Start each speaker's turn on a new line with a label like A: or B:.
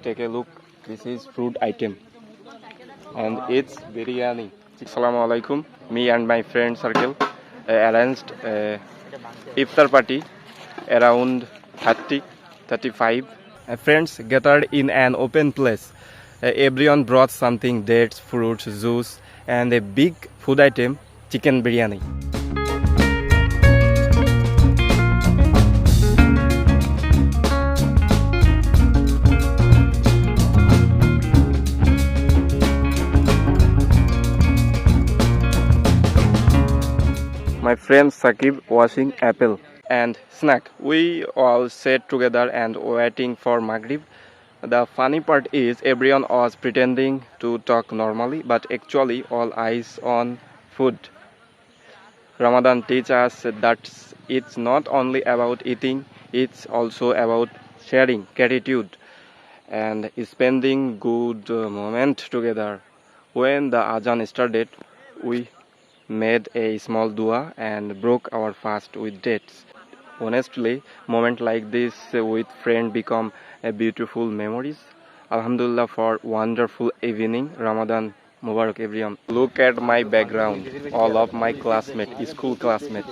A: take a look. This is food item and it's biryani. Assalamu alaikum. Me and my friend circle arranged iftar party around 35 friends gathered in an open place. Everyone brought something: dates, fruits, juice, and a big food item, chicken biryani. My friend Sakib washing apple and snack. We all sat together and waiting for Maghrib. The funny part is everyone was pretending to talk normally, but actually all eyes on food. Ramadan teaches us that it's not only about eating, it's also about sharing gratitude and spending good moment together. When the azan started, we made a small dua and broke our fast with dates. Honestly, moment like this with friend become a beautiful memories. Alhamdulillah for wonderful evening. Ramadan Mubarak everyone. Look at my background. All of my classmate, school classmate.